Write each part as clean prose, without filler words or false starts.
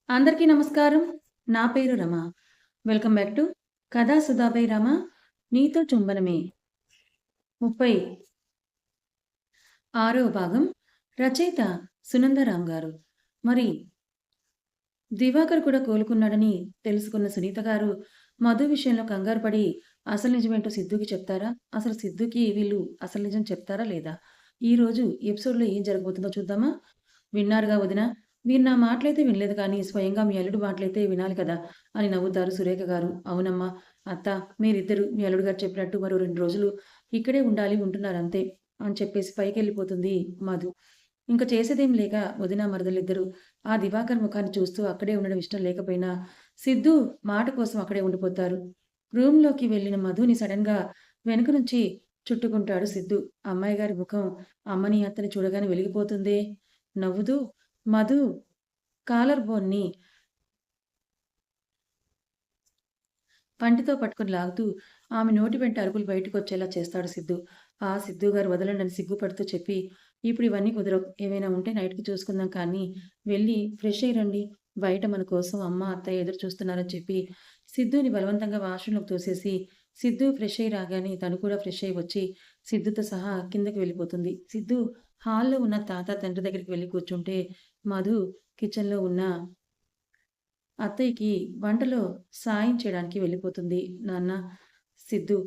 అందరికీ నమస్కారం. నా పేరు రమ. వెల్కమ్ బ్యాక్ టు కథా సుధాపై రమ నీతో చుంబనమే. 36వ భాగం. రచయిత సునందరాం గారు. మరి దివాకర్ కూడా కోలుకున్నాడని తెలుసుకున్న సునీత గారు మధు విషయంలో కంగారు పడి అసలు నిజమేంటో సిద్ధుకి చెప్తారా? అసలు సిద్ధుకి వీళ్ళు అసలు నిజం చెప్తారా లేదా? ఈరోజు ఎపిసోడ్‌లో ఏం జరగబోతుందో చూద్దామా? విన్నారుగా వదిన. మీరు నా మాటలైతే వినలేదు కానీ స్వయంగా మీ అల్లుడు మాటలైతే వినాలి కదా! అని నవ్వుతారు సురేఖ గారు. అవునమ్మా! అత్త మీరిద్దరూ మీ అల్లుడు గారు చెప్పినట్టు మరో 2 రోజులు ఇక్కడే ఉండాలి ఉంటున్నారంతే అని చెప్పేసి పైకెళ్ళిపోతుంది మధు. ఇంక చేసేదేం లేక వదిన మరదలిద్దరూ ఆ దివాకర్ ముఖాన్ని చూస్తూ అక్కడే ఉండడం ఇష్టం లేకపోయినా సిద్ధు మాట కోసం అక్కడే ఉండిపోతారు. రూమ్‌లోకి వెళ్ళిన మధుని సడెన్‌గా వెనక నుంచి చుట్టుకుంటాడు సిద్ధు. అమ్మాయి గారి ముఖం అమ్మని, అత్తని చూడగానే వెలిగిపోతుందే. నవ్వుతూ మధు కాలర్ బోన్ని పంటితో పట్టుకొని లాగుతూ ఆమె నోటి వెంట అరుపులు బయటకొచ్చేలా చేస్తాడు సిద్ధు. ఆ సిద్ధు గారు వదలండని సిగ్గుపడుతూ చెప్పి, ఇప్పుడు ఇవన్నీ కుదరవు. ఏమైనా ఉంటే నైట్‌కి చూసుకుందాం కానీ వెళ్ళి ఫ్రెష్ అయ్యి రండి. బయట మన కోసం అమ్మ, అత్తయ్య ఎదురు చూస్తున్నారని చెప్పి సిద్ధుని బలవంతంగా వాష్‌రూమ్‌లోకి తోసేసి, సిద్ధు ఫ్రెష్ అయ్యి రాగానే తను కూడా ఫ్రెష్ అయ్యి వచ్చి సిద్ధుతో సహా కిందకి వెళ్ళిపోతుంది. సిద్ధు హాల్‌లో ఉన్న తాత, తండ్రి దగ్గరికి వెళ్లి కూర్చుంటే మధు కిచెన్‌లో ఉన్న అత్తయ్యకి వంటలో సాయం చేయడానికి వెళ్ళిపోతుంది. నాన్న సిద్ధు,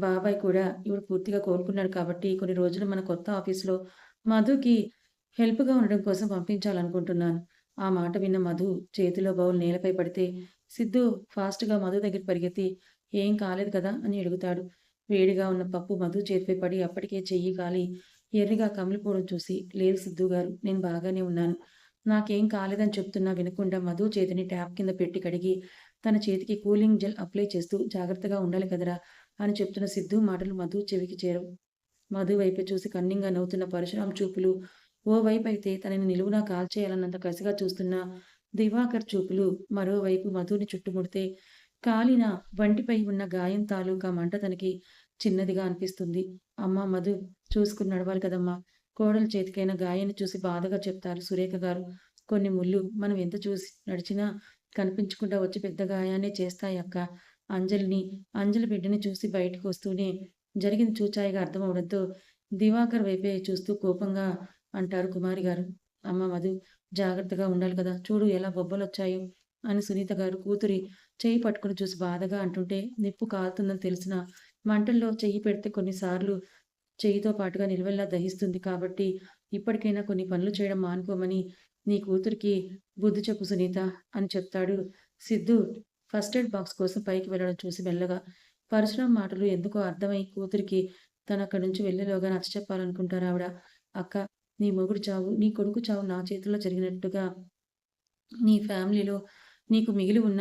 బాబాయ్ కూడా ఇప్పుడు పూర్తిగా కోలుకున్నాడు కాబట్టి కొన్ని రోజులు మన కొత్త ఆఫీస్‌లో మధుకి హెల్ప్‌గా ఉండడం కోసం పంపించాలనుకుంటున్నాను. ఆ మాట విన్న మధు చేతిలో బౌల్ నేలపై పడితే సిద్ధు ఫాస్ట్‌గా మధు దగ్గరికి పరిగెత్తి "ఏం కాలేదు కదా?" అని అడుగుతాడు. వేడిగా ఉన్న పప్పు మధు చేతిపై పడి అప్పటికే చెయ్యి కాలి ఎర్రగా కమిలిపోవడం చూసి "లేదు సిద్ధు గారు, నేను బాగానే ఉన్నాను. నాకేం కాలేదని చెప్తున్నా వినకుండా మధు చేతిని ట్యాప్ కింద పెట్టి కడిగి తన చేతికి కూలింగ్ జెల్ అప్లై చేస్తూ జాగ్రత్తగా ఉండాలి కదరా అని చెప్తున్న సిద్ధు మాటలు మధు చెవికి చేరవు. మధు వైపు చూసి కన్నింగా నవ్వుతున్న పరశురాం చూపులు ఓవైపు అయితే తనని నిలువునా కాల్చేయాలన్నంత కసిగా చూస్తున్న దివాకర్ చూపులు మరోవైపు మధుని చుట్టుముడితే కాలిన వంటిపై ఉన్న గాయం తాలూకా మంట తనకి చిన్నదిగా అనిపిస్తుంది. అమ్మా మధు, చూసుకుని నడవాలి కదమ్మా. కోడలు చేతికైన గాయాన్ని చూసి బాధగా చెప్తారు సురేఖ గారు. కొన్ని ముళ్ళు మనం ఎంత చూసి నడిచినా కనిపించకుండా వచ్చి పెద్ద గాయాన్నే చేస్తాయి అక్క. అంజలి బిడ్డని చూసి బయటకు వస్తూనే జరిగింది చూచాయిగా అర్థమవడంతో దివాకర్ వైపే చూస్తూ కోపంగా అంటారు కుమారి గారు. అమ్మ మధు, జాగ్రత్తగా ఉండాలి కదా! చూడు ఎలా బొబ్బలొచ్చాయో అని సునీత గారు కూతురి చెయ్యి పట్టుకొని చూసి బాధగా అంటుంటే నిప్పు కాలుతుందని తెలిసిన మంటల్లో చెయ్యి పెడితే కొన్నిసార్లు చెయ్యితో పాటుగా నిలువెల్లా దహిస్తుంది కాబట్టి ఇప్పటికైనా కొన్ని పనులు చేయడం మానుకోమని నీ కూతురికి బుద్ధి చెప్పు సునీత అని చెప్తాడు సిద్ధు. ఫస్ట్ ఎయిడ్ బాక్స్ కోసం పైకి వెళ్ళడం చూసి మెల్లగా పరశురాం మాటలు ఎందుకో అర్థమై కూతురికి తను అక్కడి నుంచి వెళ్ళేలోగా నచ్చచెప్పాలనుకుంటారు ఆవిడ. అక్క, నీ మొగుడు చావు, నీ కొడుకు చావు నా చేతుల్లో జరిగినట్టుగా నీ ఫ్యామిలీలో నీకు మిగిలి ఉన్న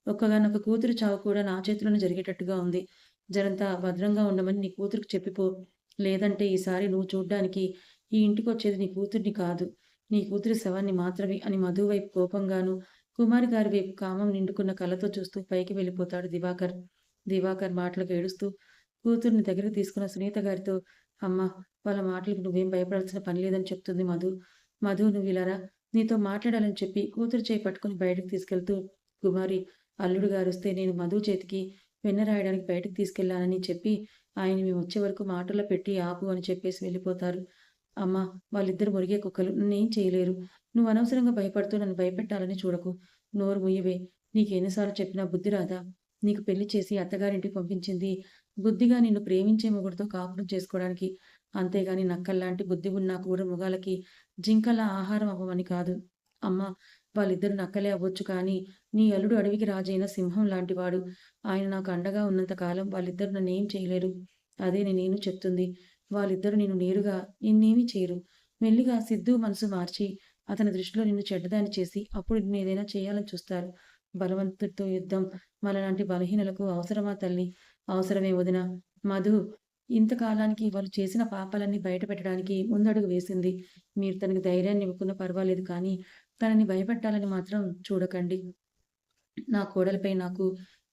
ఒక్కగానొక కూతురు చావు కూడా నా చేతిలోనే జరిగేటట్టుగా ఉంది. జరంతా భద్రంగా ఉండమని నీ కూతురికి చెప్పిపో. లేదంటే ఈసారి నువ్వు చూడ్డానికి ఈ ఇంటికొచ్చేది నీ కూతురిని కాదు, నీ కూతురి శవాన్ని మాత్రమే అని మధు వైపు కోపంగాను, కుమారి గారి వైపు కామం నిండుకున్న కళ్ళతో చూస్తూ పైకి వెళ్ళిపోతాడు దివాకర్. దివాకర్ మాటలకు ఏడుస్తూ కూతుర్ని దగ్గరికి తీసుకున్న సునీత గారితో అమ్మ, వాళ్ళ మాటలకు నువ్వేం భయపడాల్సిన పని లేదని చెప్తుంది మధు. మధు నువ్విలా రా, నీతో మాట్లాడాలని చెప్పి కూతురు చేయి పట్టుకొని బయటకు తీసుకెళ్తూ కుమారి, అల్లుడు గారొస్తే నేను మధు చేతికి వెన్న రాయడానికి బయటకు తీసుకెళ్ళానని చెప్పి ఆయన మేమొచ్చే వరకు మాటల్లో పెట్టి ఆపు అని చెప్పేసి వెళ్ళిపోతారు. అమ్మా, వాళ్ళిద్దరు మురిగే కుక్కలు. నన్నేం చేయలేరు. నువ్వు అనవసరంగా భయపడుతూ నన్ను భయపెట్టాలని చూడకు. నోరు ముయ్యవే. నీకెన్ని సార్లు చెప్పినా బుద్ధి రాదా? నీకు పెళ్లి చేసి అత్తగారింటికి పంపించింది బుద్ధిగా నిన్ను ప్రేమించే మొగుడితో కాపురం చేసుకోవడానికి. అంతేగాని నక్కల్లాంటి బుద్ధి ఉన్న క్రూర మృగాలకి జింకలా ఆహారం అవ్వమని కాదు. అమ్మా, వాళ్ళిద్దరు నక్కలే అవ్వచ్చు కానీ నీ అల్లుడు అడవికి రాజైన సింహం లాంటివాడు. ఆయన నాకు అండగా ఉన్నంత కాలం వాళ్ళిద్దరు నన్నేం చేయలేరు. అదే నేను చెప్తుంది. వాళ్ళిద్దరూ నిన్ను నేరుగా నిన్నేమీ చేయరు. మెల్లిగా సిద్ధు మనసు మార్చి అతని దృష్టిలో నిన్ను చెడ్డదాన్ని చేసి అప్పుడు నిన్నేదైనా చేయాలని చూస్తారు. బలవంతుడితో యుద్ధం మనలాంటి బలహీనులకు అవసరమా తల్లి? అవసరమే వదినా. మధు ఇంతకాలానికి వాళ్ళు చేసిన పాపాలన్నీ బయట పెట్టడానికి ముందడుగు వేసింది. మీరు తనకి ధైర్యాన్ని ఇవ్వకున్నా పర్వాలేదు కానీ తనని భయపెట్టాలని మాత్రం చూడకండి. నా కోడలిపై నాకు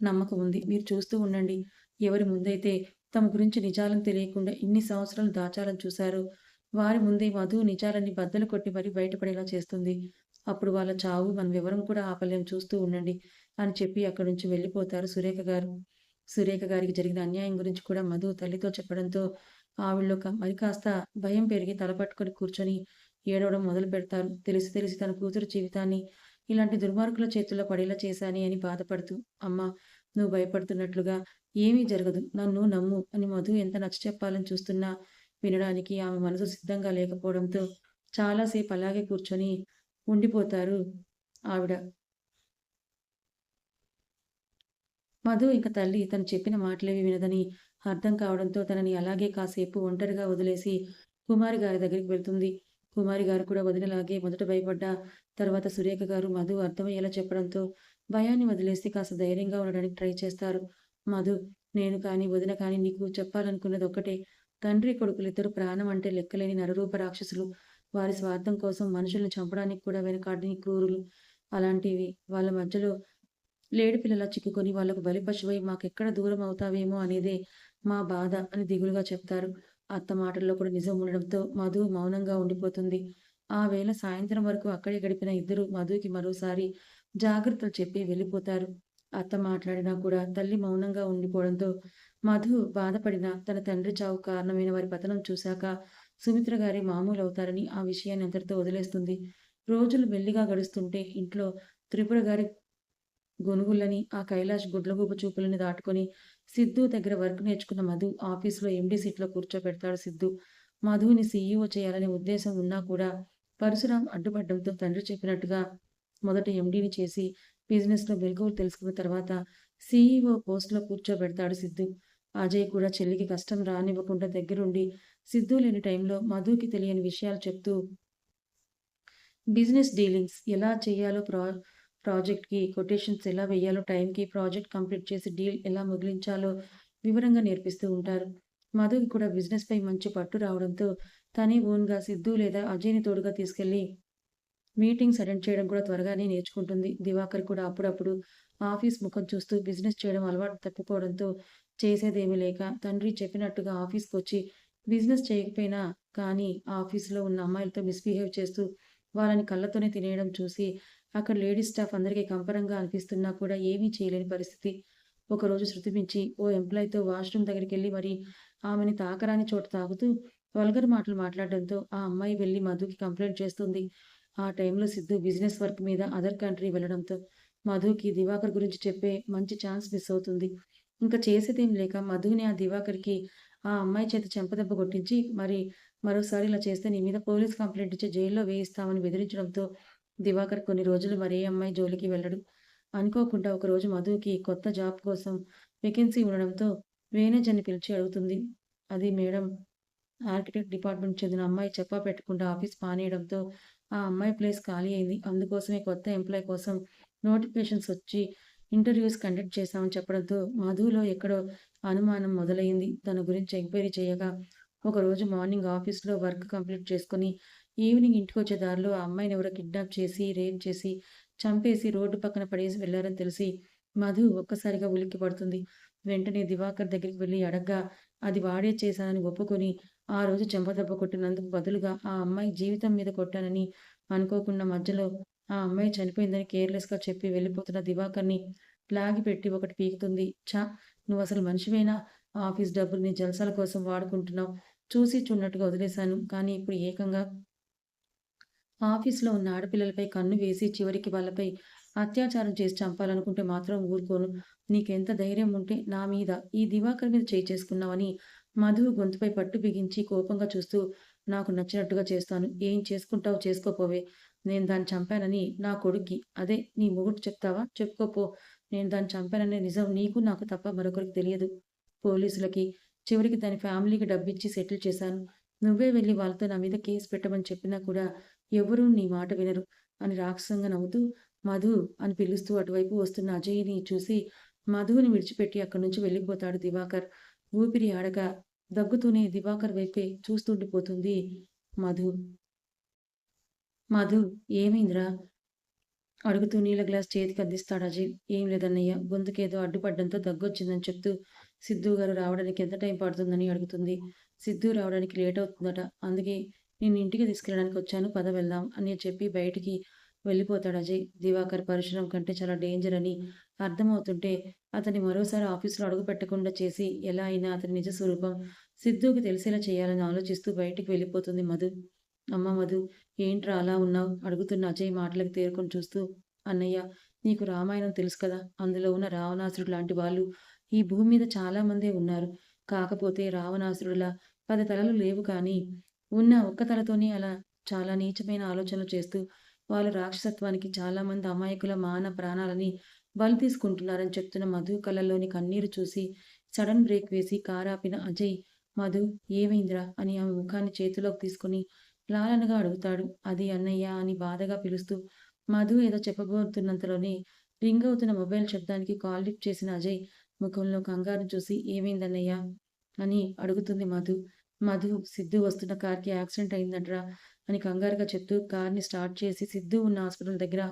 నమ్మకం ఉంది. మీరు చూస్తూ ఉండండి. ఎవరి ముందైతే తమ గురించి నిజాలను తెలియకుండా ఇన్ని సంవత్సరాలు దాచాలని చూశారో, వారి ముందే మధు నిజాలన్నీ బద్దలు కొట్టి మరీ బయటపడేలా చేస్తుంది. అప్పుడు వాళ్ళ చావు మనం ఎవరం కూడా ఆపలేం, చూస్తూ ఉండండి అని చెప్పి అక్కడి నుంచి వెళ్ళిపోతారు సురేఖ గారు. సురేఖ గారికి జరిగిన అన్యాయం గురించి కూడా మధు తల్లితో చెప్పడంతో ఆవిడలో మరి కాస్త భయం పెరిగి తలపట్టుకొని కూర్చొని ఏడవడం మొదలుపెడతారు. తెలిసి తెలిసి తన కూతురు జీవితాన్ని ఇలాంటి దుర్మార్గుల చేతుల్లో పడేలా చేశానే అని బాధపడుతూ, "అమ్మా! నువ్వు భయపడుతున్నట్లుగా ఏమీ జరగదు. నన్ను నమ్ము" అని మధు ఎంత నచ్చచెప్పాలని చూస్తున్నా వినడానికి ఆమె మనసు సిద్ధంగా లేకపోవడంతో చాలా సేపు అలాగే కూర్చొని ఉండిపోతారు ఆవిడ. మధు ఇంక తల్లి తను చెప్పిన మాటలేవి వినదని అర్థం కావడంతో తనని అలాగే కాసేపు ఒంటరిగా వదిలేసి కుమారి గారి దగ్గరికి వెళ్తుంది. కుమారి గారు కూడా వదినలాగే మొదట భయపడ్డా తర్వాత సురేఖ గారు మధు అర్థమయ్యేలా చెప్పడంతో భయాన్ని వదిలేసి కాస్త ధైర్యంగా ఉండడానికి ట్రై చేస్తారు. మధు, నేను కానీ వదిన కానీ నీకు చెప్పాలనుకున్నది ఒక్కటే. తండ్రి కొడుకులిద్దరూ ప్రాణం అంటే లెక్కలేని నరరూప రాక్షసులు. వారి స్వార్థం కోసం మనుషుల్ని చంపడానికి కూడా వెనకాడని క్రూరులు. అలాంటివి వాళ్ళ మధ్యలో లేడి పిల్లలా చిక్కుకొని వాళ్లకు బలిపశువై మాకెక్కడ దూరం అవుతావేమో అనేదే మా బాధ అని దిగులుగా చెప్తారు. అత్త మాటల్లో కూడా నిజం ఉండడంతో మధు మౌనంగా ఉండిపోతుంది. ఆ వేళ సాయంత్రం వరకు అక్కడే గడిపిన ఇద్దరు మధుకి మరోసారి జాగ్రత్తలు చెప్పి వెళ్ళిపోతారు. అత్త మాట్లాడినా కూడా తల్లి మౌనంగా ఉండిపోవడంతో మధు బాధపడిన తన తండ్రి చావు కారణమైన వారి పతనం చూశాక సుమిత్ర గారి మామూలు అవుతారని ఆ విషయాన్ని అంతటితో వదిలేస్తుంది. రోజులు మెల్లిగా గడుస్తుంటే ఇంట్లో త్రిపుర గారి గొనుగులని, ఆ కైలాష్ గుడ్లగూబ చూపులని దాటుకొని సిద్ధు దగ్గర వర్క్ నేర్చుకున్న మధు ఆఫీస్‌లో ఎండీ సీట్‌లో కూర్చోబెడతాడు సిద్ధు. మధుని సీఈఓ చేయాలనే ఉద్దేశం ఉన్నా కూడా పరశురాం అడ్డుపడడంతో తండ్రి చెప్పినట్టుగా మొదట ఎండీని చేసి బిజినెస్‌లో మెళకువలు తెలుసుకున్న తర్వాత సీఈఓ పోస్ట్‌లో కూర్చోబెడతాడు సిద్ధు. అజయ్ కూడా చెల్లికి కష్టం రానివ్వకుండా దగ్గరుండి సిద్ధు లేని టైంలో మధుకి తెలియని విషయాలు చెప్తూ బిజినెస్ డీలింగ్స్ ఎలా చేయాలో, ప్రాజెక్ట్‌కి కొటేషన్స్ ఎలా వేయాలో, టైంకి ప్రాజెక్ట్ కంప్లీట్ చేసి డీల్ ఎలా ముగిలించాలో వివరంగా నేర్పిస్తూ ఉంటారు. మధుకి కూడా బిజినెస్‌పై మంచి పట్టు రావడంతో తనే ఓన్‌గా సిద్ధు లేదా అజయ్‌ని తోడుగా తీసుకెళ్ళి మీటింగ్స్ అటెండ్ చేయడం కూడా త్వరగానే నేర్చుకుంటుంది. దివాకర్ కూడా అప్పుడప్పుడు ఆఫీస్ ముఖం చూస్తూ బిజినెస్ చేయడం అలవాటు తప్పిపోవడంతో చేసేదేమీ లేక తండ్రి చెప్పినట్టుగా ఆఫీస్‌కొచ్చి బిజినెస్ చేయకపోయినా కానీ ఆఫీస్‌లో ఉన్న అమ్మాయిలతో మిస్‌బిహేవ్ చేస్తూ వాళ్ళని కళ్ళతోనే తినేయడం చూసి అక్కడ లేడీస్ స్టాఫ్ అందరికీ కంపరంగా అనిపిస్తున్నా కూడా ఏమీ చేయలేని పరిస్థితి. ఒకరోజు శృతి మించి ఓ ఎంప్లాయ్‌తో వాష్‌రూమ్ దగ్గరికెళ్ళి మరి ఆమెని తాకరాని చోట తాగుతూ వల్గర్ మాటలు మాట్లాడడంతో ఆ అమ్మాయి వెళ్లి మధుకి కంప్లెయింట్ చేస్తుంది. ఆ టైంలో సిద్ధు బిజినెస్ వర్క్ మీద అదర్ కంట్రీ వెళ్ళడంతో మధుకి దివాకర్ గురించి చెప్పే మంచి ఛాన్స్ మిస్ అవుతుంది. ఇంక చేసేదేం లేక మధుని ఆ దివాకర్‌కి ఆ అమ్మాయి చేత చెంపదెబ్బ కొట్టించి మరోసారి ఇలా చేస్తే నీ మీద పోలీస్ కంప్లెయింట్ ఇచ్చి జైల్లో వేయిస్తామని బెదిరించడంతో దివాకర్ కొన్ని రోజులు మరే అమ్మాయి జోలికి వెళ్ళడు. అనుకోకుండా ఒకరోజు మధుకి కొత్త జాబ్ కోసం వేకెన్సీ ఉండడంతో మేనేజర్‌ని పిలిచి అడుగుతుంది. అది మేడం, ఆర్కిటెక్ట్ డిపార్ట్‌మెంట్‌కి చెందిన అమ్మాయి చెప్పా పెట్టకుండా ఆఫీస్ మానేయడంతో ఆ అమ్మాయి ప్లేస్ ఖాళీ అయింది. అందుకోసమే కొత్త ఎంప్లాయ్ కోసం నోటిఫికేషన్స్ వచ్చి ఇంటర్వ్యూస్ కండక్ట్ చేశామని చెప్పడంతో మధులో ఎక్కడో అనుమానం మొదలైంది. తన గురించి ఎంక్వైరీ చేయగా ఒకరోజు మార్నింగ్ ఆఫీస్‌లో వర్క్ కంప్లీట్ చేసుకొని ఈవినింగ్ ఇంటికొచ్చే దారిలో ఆ అమ్మాయిని ఎవరో కిడ్నాప్ చేసి, రేప్ చేసి, చంపేసి రోడ్డు పక్కన పడేసి వెళ్లారని తెలిసి మధు ఒక్కసారిగా ఉలిక్కి పడుతుంది. వెంటనే దివాకర్ దగ్గరికి వెళ్లి అడగ్గా అది వాడే చేశానని ఒప్పుకొని ఆ రోజు చెంపదెబ్బ కొట్టినందుకు బదులుగా ఆ అమ్మాయి జీవితం మీద కొట్టానని అనుకోకుండా మధ్యలో ఆ అమ్మాయి చనిపోయిందని కేర్‌లెస్‌గా చెప్పి వెళ్ళిపోతున్న దివాకర్‌ని లాగిపెట్టి ఒకటి పీకుతుంది. ఛ! నువ్వసలు మనిషివేనా? ఆఫీస్ డబ్బులు నీ జల్సాల కోసం వాడుకుంటున్నావు. చూసి చూడనట్టుగా వదిలేశాను. కానీ ఇప్పుడు ఏకంగా ఆఫీస్‌లో ఉన్న ఆడపిల్లలపై కన్ను వేసి చివరికి వాళ్ళపై అత్యాచారం చేసి చంపాలనుకుంటే మాత్రం ఊరుకోను. నీకెంత ధైర్యం ఉంటే నా మీద, ఈ దివాకర్ మీద చేయి చేసుకున్నావని మధు గొంతుపై పట్టు బిగించి కోపంగా చూస్తూ నాకు నచ్చినట్టుగా చేస్తాను. ఏం చేసుకుంటావో చేసుకోపోవే. నేను దాన్ని చంపానని నా కొడుక్కి, అదే నీ మొగుడికి చెప్తావా? చెప్పుకోపో. నేను దాన్ని చంపాననే నిజం నీకు నాకు తప్ప మరొకరికి తెలియదు. పోలీసులకి, చివరికి దాని ఫ్యామిలీకి డబ్బిచ్చి సెటిల్ చేశాను. నువ్వే వెళ్లి వాళ్ళతో నా మీద కేస్ పెట్టమని చెప్పినా కూడా ఎవరూ నీ మాట వినరు అని రాక్షసంగా నవ్వుతూ మధు అని పిలుస్తూ అటువైపు వస్తున్న అజయ్‌ని చూసి మధుని విడిచిపెట్టి అక్కడి నుంచి వెళ్ళిపోతాడు దివాకర్. ఊపిరి ఆడక దగ్గుతూనే దివాకర్ వైపే చూస్తుండిపోతుంది మధు. మధు, ఏమైందిరా? అడుగుతూ నీళ్ళ గ్లాస్ చేతికి అందిస్తాడు అజయ్. ఏం లేదన్నయ్య, గొంతుకేదో అడ్డుపడ్డంతో దగ్గొచ్చిందని చెప్తూ సిద్ధు గారు రావడానికి ఎంత టైం పడుతుందని అడుగుతుంది. సిద్ధు రావడానికి లేట్ అవుతుందట. అందుకే నిన్ను ఇంటికి తీసుకెళ్ళడానికి వచ్చాను. పద వెళ్దాం అని చెప్పి బయటికి వెళ్ళిపోతాడు అజయ్. దివాకర్ పరశురాం కంటే చాలా డేంజర్ అని అర్థమవుతుంటే అతన్ని మరోసారి ఆఫీస్‌లో అడుగుపెట్టకుండా చేసి ఎలా అయినా అతని నిజ స్వరూపం సిద్ధూకి తెలిసేలా చేయాలని ఆలోచిస్తూ బయటికి వెళ్ళిపోతుంది మధు. అమ్మ మధు, ఏంట్రా అలా ఉన్నావు? అడుగుతున్న అజయ్ మాటలకు తేరుకొని చూస్తూ, అన్నయ్య, నీకు రామాయణం తెలుసు కదా! అందులో ఉన్న రావణాసురుడు లాంటి వాళ్ళు ఈ భూమి మీద చాలా మందే ఉన్నారు. కాకపోతే రావణాసురుడిలా 10 తలలు లేవు కానీ, ఉన్న ఒక్క తలతోనే అలా చాలా నీచమైన ఆలోచనలు చేస్తూ, వాళ్ళ రాక్షసత్వానికి చాలామంది అమాయకుల ప్రాణాలని బలి తీసుకుంటున్నారని చెప్తున్న మధు కళ్ళల్లోని కన్నీరు చూసి సడన్ బ్రేక్ వేసి కారాపిన అజయ్, మధు, ఏమైందిరా అని ఆమె ముఖాన్ని చేతిలోకి తీసుకొని లాలనగా అడుగుతాడు. అది అన్నయ్య అని బాధగా పిలుస్తూ మధు ఏదో చెప్పబోతున్నంతలోనే రింగ్ అవుతున్న మొబైల్ శబ్దానికి కాల్ లిఫ్ట్ చేసిన అజయ్ ముఖంలో కంగారును చూసి ఏమైందన్నయ్య అని అడుగుతుంది మధు. మధు, సిద్ధు వస్తున్న కార్‌కి యాక్సిడెంట్ అయిందంట్రా అని కంగారుగా చెప్తూ కార్‌ని స్టార్ట్ చేసి సిద్ధు ఉన్న హాస్పిటల్ దగ్గర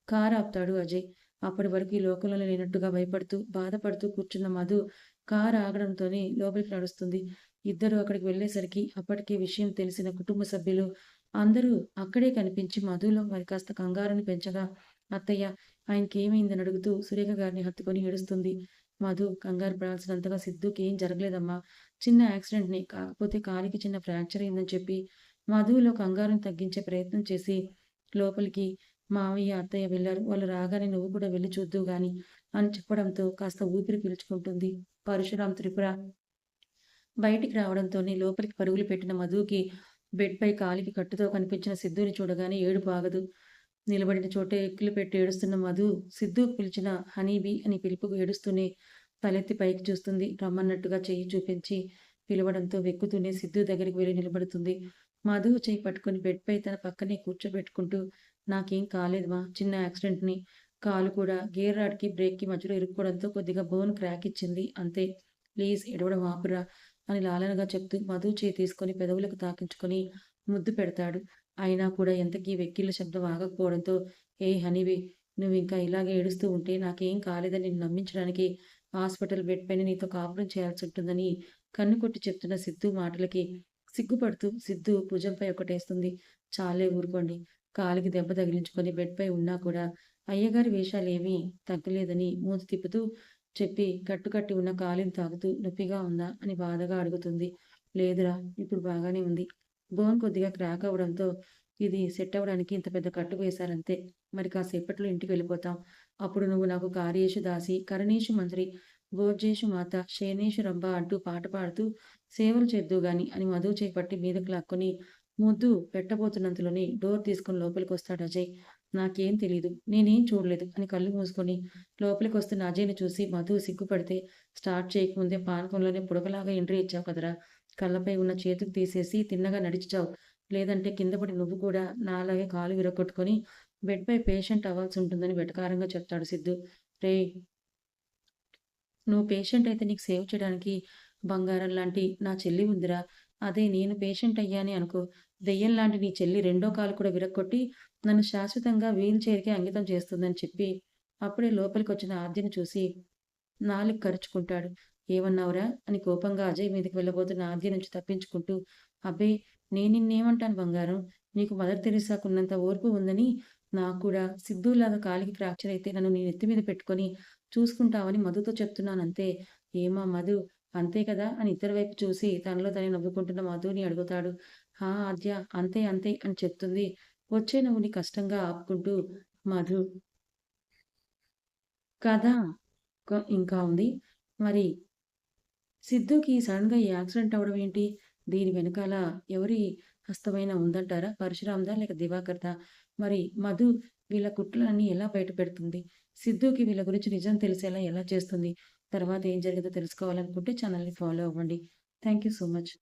కారు ఆపుతాడు అజయ్. అప్పటి వరకు ఈ లోకంలోనే లేనట్టుగా భయపడుతూ, బాధపడుతూ కూర్చున్న మధు కారు ఆగడంతోనే లోపలికి నడుస్తుంది. ఇద్దరూ అక్కడికి వెళ్ళేసరికి అప్పటికే విషయం తెలిసిన కుటుంబ సభ్యులు అందరూ అక్కడే కనిపించి మధులో మరి కాస్త కంగారుని పెంచగా, అత్తయ్య, ఆయనకేమైందని అడుగుతూ సురేఖ గారిని హత్తుకొని ఏడుస్తుంది. మధు, కంగారు పడాల్సినంతగా సిద్ధుకి ఏం జరగలేదమ్మా. చిన్న యాక్సిడెంట్‌నే. కాకపోతే కాలికి చిన్న ఫ్రాక్చర్ అయిందని చెప్పి మధులో కంగారుని తగ్గించే ప్రయత్నం చేసి లోపలికి మావయ్య, అత్తయ్య వెళ్లారు. వాళ్ళు రాగానే నువ్వు కూడా వెళ్లి చూద్దువు గాని అని చెప్పడంతో కాస్త ఊపిరి పీల్చుకుంటుంది. పరశురాం, త్రిపుర బయటికి రావడంతోనే లోపలికి పరుగులు పెట్టిన మధుకి బెడ్‌పై కాలికి కట్టుతో కనిపించిన సిద్ధుని చూడగానే ఏడుపు ఆగదు. నిలబడిన చోటే ఎక్కులు పెట్టి ఏడుస్తున్న మధు సిద్ధు పిలిచిన హనీబీ అని పిలుపుకు ఏడుస్తూనే తలెత్తి పైకి చూస్తుంది. రమ్మన్నట్టుగా చెయ్యి చూపించి పిలవడంతో వెక్కుతూనే సిద్ధు దగ్గరికి వెళ్లి నిలబడుతుంది. మధు చెయ్యి పట్టుకొని బెడ్‌పై తన పక్కనే కూర్చోబెట్టుకుంటూ నాకేం కాలేదు మా, చిన్న యాక్సిడెంట్‌ని. కాలు కూడా గేర్ రాడ్‌కి, బ్రేక్‌కి మధ్యలో ఇరుక్కోవడంతో కొద్దిగా బోన్ క్రాక్ ఇచ్చింది అంతే. ప్లీజ్ ఏడవడం ఆపురా అని లాలనగా చెప్తూ మధు చేయి తీసుకొని పెదవులకు తాకించుకొని ముద్దు పెడతాడు. అయినా కూడా ఎంతకీ వెక్కిళ్ళ శబ్దం ఆగకపోవడంతో ఏయ్ హనీవి, నువ్వింకా ఇలాగే ఏడుస్తూ ఉంటే నాకేం కాలేదని నిన్ను నమ్మించడానికి హాస్పిటల్ బెడ్ పైన నీతో కాపురం చేయాల్సుంటుందని కన్ను కొట్టి చెప్తున్న సిద్ధు మాటలకి సిగ్గుపడుతూ సిద్ధు భుజంపై ఒకటేస్తుంది. చాలే ఊరుకోండి. కాలికి దెబ్బ తగిలించుకొని బెడ్‌పై ఉన్నా కూడా అయ్యగారి వేషాలేమీ తగ్గలేదని మూతి తిప్పుతూ చెప్పి కట్టుకట్టి ఉన్న కాలిని తాకుతూ నొప్పిగా ఉందా అని బాధగా అడుగుతుంది. లేదురా, ఇప్పుడు బాగానే ఉంది. బోన్ కొద్దిగా క్రాక్ అవ్వడంతో ఇది సెట్ అవ్వడానికి ఇంత పెద్ద కట్టు వేశారంతే. మరి కాసేపట్లో ఇంటికి వెళ్ళిపోతాం. అప్పుడు నువ్వు నాకు కార్యేషు దాసి, కరణేషు మంత్రి, భోజ్యేషు మాత, శయనేషు రంభ అంటూ పాట పాడుతూ సేవలు చేద్దువు గాని అని మధు చేయి పట్టి మీదకి లాక్కొని ముద్దు పెట్టబోతున్నంతలోనే డోర్ తీసుకొని లోపలికొస్తాడు అజయ్. నాకేం తెలీదు. నేనేం చూడలేదు అని కళ్ళు మూసుకొని లోపలికొస్తున్న అజయ్‌ని చూసి మధు సిగ్గుపడితే స్టార్ట్ చేయకముందే పానకంలోనే పుడకలాగా ఎంట్రీ ఇచ్చావు కదరా! కళ్ళపై ఉన్న చేతులు తీసేసి తిన్నగా నడిచి చావు. లేదంటే కింద పడి నువ్వు కూడా నాలాగే కాలు విరగ్గొట్టుకొని బెడ్‌పై పేషెంట్ అవ్వాల్సుంటుందని వెటకారంగా చెప్తాడు సిద్ధు. రేయ్! నువ్వు పేషెంట్ అయితే నీకు సేవ చేయడానికి బంగారం లాంటి నా చెల్లి ఉందిరా. అదే నేను పేషెంట్ అయ్యానే అనుకో, దెయ్యం లాంటి నీ చెల్లి రెండో కాలు కూడా విరగ్గొట్టి నన్ను శాశ్వతంగా వీల్ చైర్‌కే అంకితం చేస్తుందని చెప్పి అప్పుడే లోపలికొచ్చిన ఆద్యను చూసి నాలుక కరుచుకుంటాడు. ఏమన్నావురా? అని కోపంగా అజయ్ మీదకి వెళ్ళబోతున్న ఆద్య నుంచి తప్పించుకుంటూ అబ్బే! నేను నిన్నేమంటాను బంగారం. నీకు మదర్ తెరిసాకున్నంత ఓర్పు ఉందని నాకు కూడా సిద్ధూలాగా కాలికి ఫ్రాక్చర్ అయితే నన్ను నీ నెత్తి మీద పెట్టుకొని చూసుకుంటావని మధుతో చెప్తున్నానంతే. ఏమా మధు, అంతే కదా అని ఇద్దరి వైపు చూసి తనలో తనే నవ్వుకుంటున్న మధుని అడుగుతాడు. హా! ఆద్య, అంతే అంతే అని చెప్తుంది. వచ్చే నవ్వుని కష్టంగా ఆపుకుంటూ మధు. కథ ఇంకా ఉంది. మరి సిద్ధుకి సడెన్‌గా ఈ యాక్సిడెంట్ అవ్వడం ఏంటి? దీని వెనకాల ఎవరి హస్తమైనా ఉందంటారా? పరశురామ్‌దా? లేక దివాకర్‌దా? మరి మధు వీళ్ళ కుట్రలన్నీ ఎలా బయటపెడుతుంది? సిద్ధుకి వీళ్ళ గురించి నిజం తెలిసేలా ఎలా చేస్తుంది? తర్వాత ఏం జరిగిందో తెలుసుకోవాలనుకుంటే ఛానెల్‌ని ఫాలో అవ్వండి. Thank you so much.